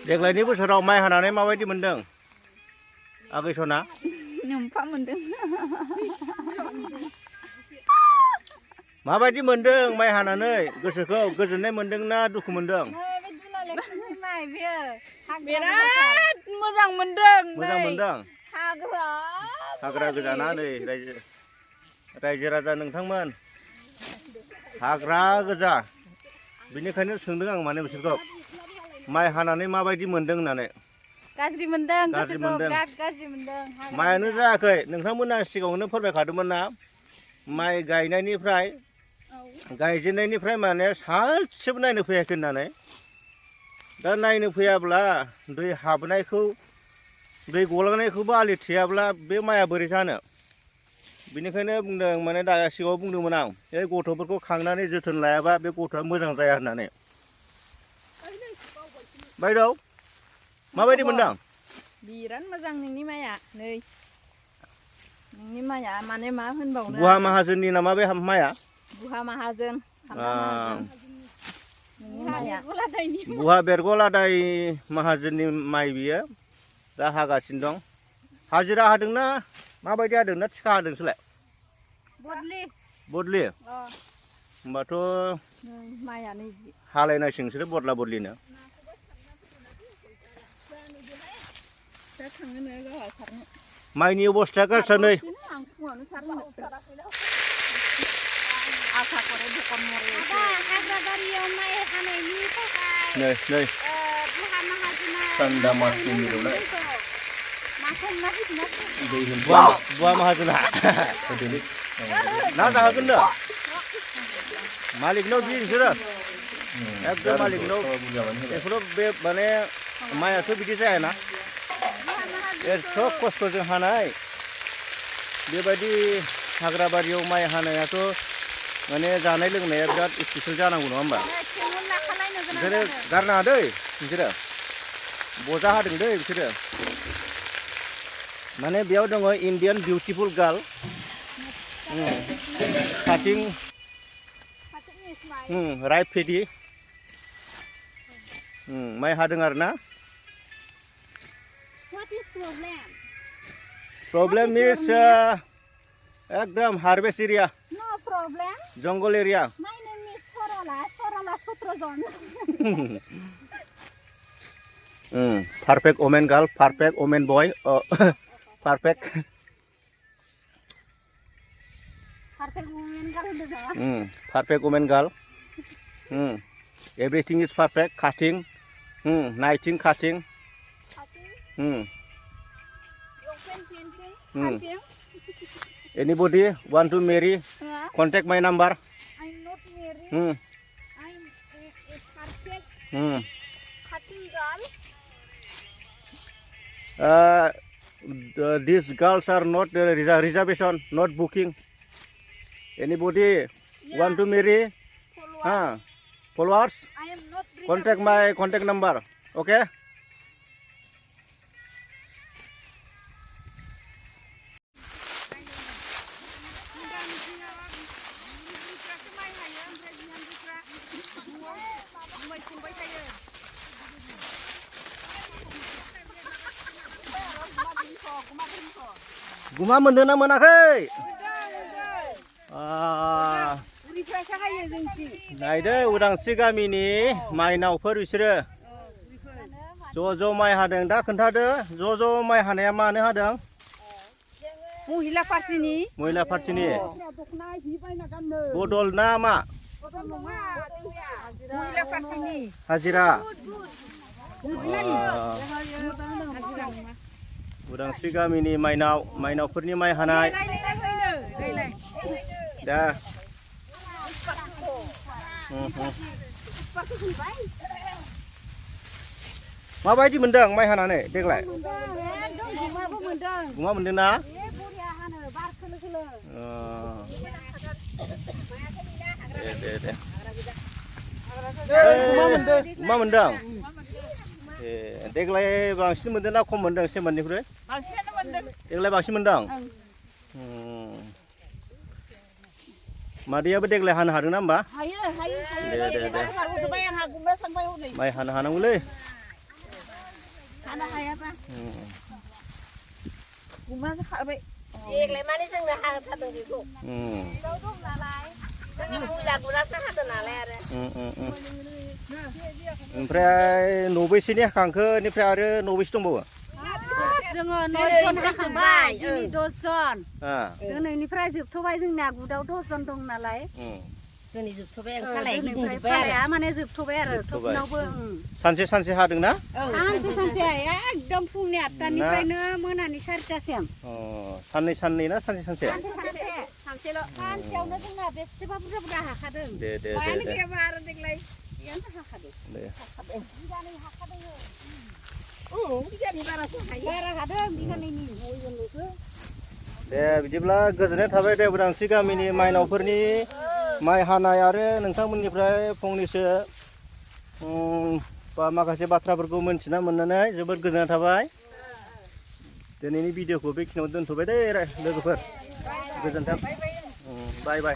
देग्लायनि बोसोराव माइ हानानै माबायदि मोनदों आगै सना? नोमफा मोनदों। माबायदि मोनदों माइ हानानै गोसोखौ गोजोननाय मोनदों ना दुखु मोनदों? बिराद मोजां मोनदों। मोजां मोनदों। हाग्रा गोजाना नै रायजो राजा नोंथांमोन हाग्रा गोजा बेनिखायनो सोंदों आं माने बिसोरखौ माइ हानानै माबायदि मोनदों होननानै। गाज्रि मोनदों। गाज्रि मोनदों। गाज्रि मोनदों। माइआनो जायाखै नोंथांमोना सिगाङावनो फोरमायखादोंमोन ना माइ गायनायनिफ्राय गायजेननायनिफ्राय माने सानसेबो नायनो फैयाखै होननानै। दा नायनो फैयाब्ला दै हाबनायखौ दै गलांनायखौबो आलि थेयाब्ला बे माइआ बोरै जानो बेनिखायनो बुंदों माने दा सिगाङाव बुंदोंमोन आं बे गथ'फोरखौ खांनानै जोथोन लायाबा बे गथ'आ मोजां जाया होननानै। बायदौ माबायदि मोनदों? बिराद मोजां नोंनि माइआ नै नोंनि माइआ माने मा होनबावनो। बुहा माहाजोननि नामा बे माइआ? बुहा माहाजोन। बुहा बेरगलादाय माहाजोननि माइ बियो दा हागासिनो दं। हाजिरा हादोंना माबायदि हादों ना थिखा हादोंसोलाय? बदलि होमबाथ' हालायनांसिगोन नोंसोरो बदला बदलिनो। माइनि अबस्थाया गाज्रिथार नै। नै नै बुहा माहाजोना ना जाहोगोन नो मालिकनाव बि नोंसोरो एकदम मालिकनाव बेफोर बे माने माइआथ' बिदि जायाना एथ' खस्थ'जों हानाय बेबायदि हाग्रा बारियाव माइ हानायाथ' माने जानाय लोंनाया बिराद स्पेसियेल जानांगौ नङा होमबा? बिसोरो गारनाङा दै बिसोरो बजा हादों दै बिसोरो माने बेयाव दङ इण्डियान बिउटिफुल गार्ल काटिं राइट पेडि माइ हादों आरो ना। प्रब्लेम इज एकदम harvest area jungle area. Perfect women girl perfect women बय perfect women girl everything is perfect काटिं नाइटिंग काटिं anybody want to marry contact my number. I'm not married. I'm a perfect cutting girl. These girls are not reservation, not booking. Anybody want to marry? Followers? I am not contact my contact number. Okay? गुमा मोनदों ना मोनाखै? नायदो उदांस्रि गामिनि माइनावफोर बिसोरो ज' माइ हादों। दा खोन्थादो ज' माइ हानाया मानो हादों? महिला पार्टिनि बदल ना मा? महिला पार्टिनि हाजिरा। उदांस्रि गामिनि माइनावफोरनि माइ हानाय दा माबायदि मोनदों माइ हानानै देग्लाय? गुमा मोनदों ना? दे गुमा मोनदों। देग्लाय बांसिन मोनदों ना खम मोनदों सेमोननिख्रुइ? देग्लाय बांसिन मोनदों। मादैयाबो देग्लाय हानो हादों ना होमबा? दे माइ हानो हानांगौलै हाना हायाबा गुमा जाखाबाय देग्लाय माने जोंनो हाथारदों बेखौ दाउ दं नालाय जोंनि मुला गुरासो हादों नालाय आरो ओमफ्राय नबैसेनि हाखांखो इनिफ्राय आरो नबैसे दंबावो जोङो 9 जन हाखांबाय दिनै 10 जन दिनैनिफ्राय जोबथ'बाय जोंना गुदाव 10 जन दं नालाय जोंनि जोबथ'बाय खालाय गिदिंजोब्बाय आरो माने जोबथ'बाय आरो थबनावबो सानसे सानसे हादोंना सानसे एकदम फुंनि 8टानिफ्रायनो मोनानि 4टासिम साननै साननै ना सानसे सानसे सानसेल' सानसेयावनो जोंना बेसेबा बुरजा बुरजा हाखादों दे दे मायानो दे गैयाबा आरो देग्लाय बेयावनो हाखादों दे बिगानै हाखादों बिगानि बारासो हायो बारा हादों बिगानैनि बयजोंल'सो दे बिदिब्ला गोजोननाय थाबाय दे उदांस्रि गामिनि माइनावफोरनि माइ हानाय आरो नोंथांमोननिफ्राय फंनैसो बा माखासे बाथ्राफोरखौ मोनथिना मोननानै जोबोद गोजोननाय थाबाय दिनैनि भिडिअखौ बेखिनियाव दोनथ'बाय दे लोगोफोर गोजोनथों बाय बाय